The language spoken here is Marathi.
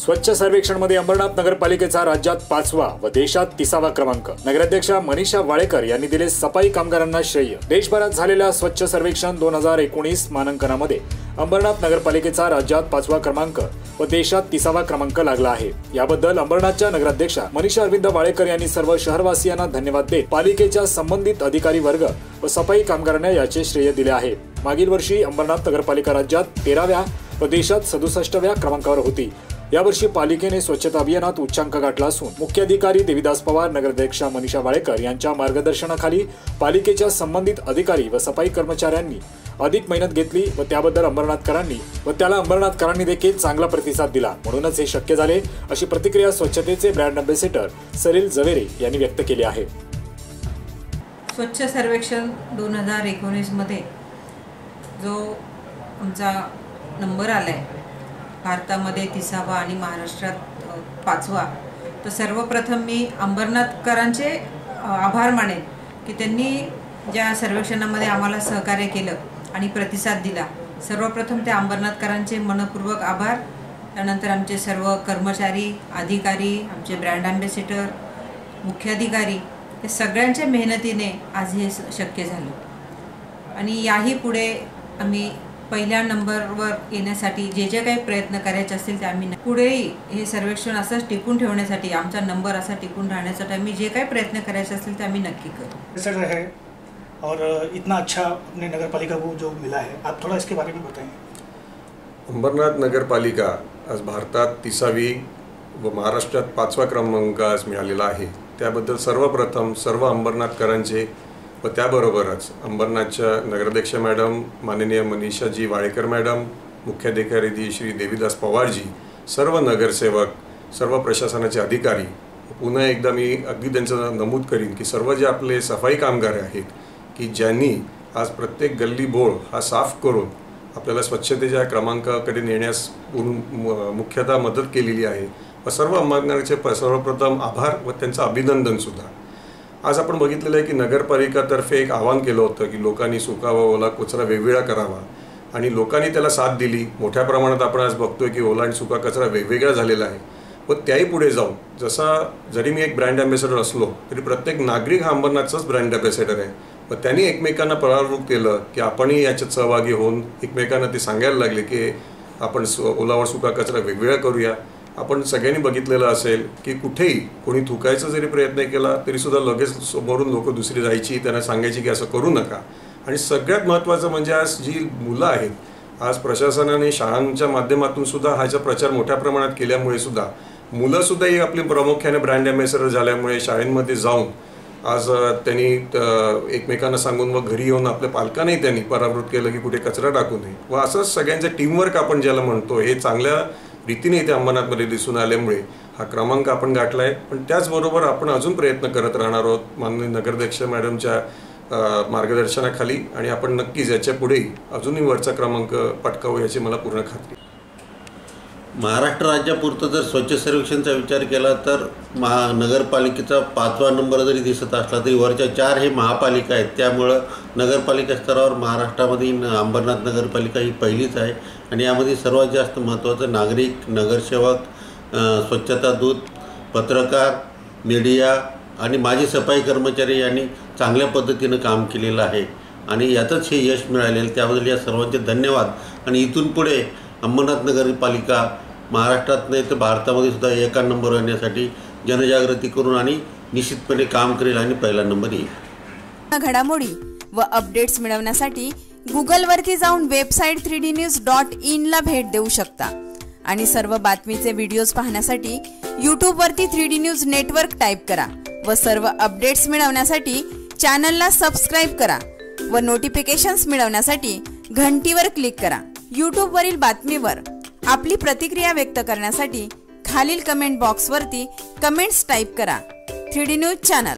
स्वच्छ सर्वेक्षणमध्ये अंबरनाथ नगरपालिकेचा राज्यात 5वा व देशात 30वा क्रमांक। नगराध्यक्षा मनीषा वाळेकर यांनी दिले सफाई कामगारांना श्रेय। देशभरात झालेल्या स्वच्छ सर्वेक्षण 2019 मानांकनामध्ये अंबरनाथ नगरपालिकेचा राज्यात 5वा क्रमांक व देशात 30वा क्रमांक लागला आहे। याबद्दल अंबरनाथच्या नगराध्यक्षा मनीषा अरविंद वाळेकर यांनी सर्व शहरवासियांना धन्यवाद देत पालिकेच्या संबंधित अधिकारी वर्ग व सफाई कामगारांना याचे श्रेय दिले आहे। मागील वर्षी अंबरनाथ नगरपालिका राज्यात 13व्या व देशात 67व्या क्रमांकावर होती। यावर्षी पालिकेने स्वच्छता अभियानात उच्चांक गाठला असून मुख्याधिकारी देविदास पवार, नगराध्यक्षा मनीषा वाळेकर यांच्या मार्गदर्शनाखाली पालिकेच्या संबंधित अधिकारी व सफाई कर्मचाऱ्यांनी अधिक मेहनत घेतली व त्याबद्दल अंबरनाथकरांनी देखील चांगला प्रतिसाद दिला, म्हणूनच हे शक्य झाले, अशी प्रतिक्रिया स्वच्छतेचे ब्रँड अँबॅसेडर सलील जवेरे यांनी व्यक्त केली आहे। स्वच्छ सर्वेक्षण 2019 मध्ये जो आमचा नंबर आलाय भारतामध्ये 30वा आणि महाराष्ट्रात 5वा, तर सर्वप्रथम मी अंबरनाथकरांचे आभार मानेन की त्यांनी ज्या सर्वेक्षणामध्ये आम्हाला सहकार्य केलं आणि प्रतिसाद दिला। सर्वप्रथम त्या अंबरनाथकरांचे मनपूर्वक आभार। त्यानंतर आमचे सर्व कर्मचारी, अधिकारी, आमचे ब्रँड अँबॅसेडर, मुख्याधिकारी, हे सगळ्यांच्या मेहनतीने आज हे शक्य झालं आणि याही पुढे आम्ही पहिल्या नंबरवर येण्यासाठी जे काही प्रयत्न करायचे असतील ते आम्ही पुढेही हे सर्वेक्षण असंच टिकून ठेवण्यासाठी, आमचा नंबर असा टिकून राहण्यासाठी आम्ही जे काही प्रयत्न करायचे असतील ते आम्ही नक्की करू। सर है और इतना अच्छा अपने नगर पालिका को जो मिला है, आप थोड़ा इसके बारे में बताएं। अंबरनाथ नगरपालिका आज भारतात 30वी व महाराष्ट्रात 5वा क्रमांक आज मिळालेला आहे। त्याबद्दल सर्वप्रथम सर्व अंबरनाथकरांचे व त्याबरोबरच अंबरनाथच्या नगराध्यक्ष मॅडम माननीय मनीषाजी वाळेकर मॅडम, मुख्याधिकारी श्री देविदास पवारजी, सर्व नगरसेवक, सर्व प्रशासनाचे अधिकारी, पुन्हा एकदा मी अगदी त्यांचं नमूद करीन की सर्व जे आपले सफाई कामगार आहेत की ज्यांनी आज प्रत्येक गल्ली बोळ हा साफ करून आपल्याला स्वच्छतेच्या क्रमांकाकडे नेण्यास मुख्यतः मदत केलेली आहे व सर्व अंबरनाथचे सर्वप्रथम आभार व त्यांचं अभिनंदन सुद्धा। आज आपण बघितलेलं आहे की नगरपालिकातर्फे एक आवाहन केलं होतं की लोकांनी सुका व ओला कचरा वेगवेगळा करावा आणि लोकांनी त्याला साथ दिली। मोठ्या प्रमाणात आपण आज बघतोय की ओला आणि सुका कचरा वेगवेगळा झालेला आहे व त्याही पुढे जाऊन जरी मी एक ब्रँड अँबॅसेडर असलो तरी प्रत्येक नागरिक हा अंबरनाथचाच ब्रँड अँबॅसेडर आहे व त्यांनी एकमेकांना परावृत्त केलं की आपणही याच्यात सहभागी होऊन एकमेकांना ते सांगायला लागले की आपण ओलावर सुका कचरा वेगवेगळा करूया। आपण सगळ्यांनी बघितलेलं असेल की कुठेही कोणी थुकायचा जरी प्रयत्न केला तरी सुद्धा लगेच समोरून लोक दुसरी जायची, त्यांना सांगायची की असं करू नका। आणि सगळ्यात महत्त्वाचं म्हणजे आज जी मुलं आहेत, आज प्रशासनाने शाळांच्या माध्यमातून सुद्धा ह्याचा प्रचार मोठ्या प्रमाणात केल्यामुळे सुद्धा मुलंसुद्धा ही आपली प्रामुख्याने ब्रँड अँबॅसेडर झाल्यामुळे शाळांमध्ये जाऊन आज त्यांनी एकमेकांना सांगून व घरी येऊन आपल्या पालकांनाही त्यांनी परावृत्त केलं की कुठे कचरा टाकू नये व असंच सगळ्यांचं टीमवर्क आपण ज्याला म्हणतो हे चांगल्या रीतीने इथे अंबरनाथमध्ये दिसून आल्यामुळे हा क्रमांक आपण गाठला आहे। पण त्याचबरोबर आपण अजून प्रयत्न करत राहणार आहोत माननीय नगराध्यक्ष मॅडमच्या मार्गदर्शनाखाली आणि आपण नक्कीच याच्या पुढेही अजूनही वरचा क्रमांक पटकावू याची मला पूर्ण खात्री। महाराष्ट्र राज्यापुरतं जर स्वच्छ सर्वेक्षणचा विचार केला तर नगरपालिकेचा 5वा नंबर जरी दिसत असला तरी वरच्या 4 हे महापालिका आहेत। त्यामुळं नगरपालिका स्तरावर महाराष्ट्रामध्ये अंबरनाथ नगरपालिका ही पहिलीच आहे आणि यामध्ये सर्वात जास्त महत्त्वाचं नागरिक, नगरसेवक, स्वच्छता दूत, पत्रकार, मीडिया आणि माजी सफाई कर्मचारी यांनी चांगल्या पद्धतीनं काम केलेलं आहे आणि यातच हे यश मिळालेलं। त्याबद्दल या सर्वांचे धन्यवाद आणि इथून पुढे अंबरनाथ नगरपालिका महाराष्ट्रात नाही तर भारतामध्ये सुद्धा एका नंबरवर येण्यासाठी जनजागृती करून आणि निश्चितपणे काम करेल आणि पहिला नंबर येईल। घडामोडी व अपडेट्स मिळवण्यासाठी गुगलवरती जाऊन वेबसाईट 3dnews.in ला भेट देऊ शकता आणि सर्व बातमीचे व्हिडिओज पाहण्यासाठी यूट्यूबवरती 3D न्यूज नेटवर्क टाईप करा व सर्व अपडेट्स मिळवण्यासाठी चॅनलला सबस्क्राईब करा व नोटिफिकेशन्स मिळवण्यासाठी घंटीवर क्लिक करा। यूट्यूबवरील बातमीवर आपली प्रतिक्रिया व्यक्त करण्यासाठी खालील कमेंट बॉक्सवरती कमेंट्स टाईप करा। 3D news channel.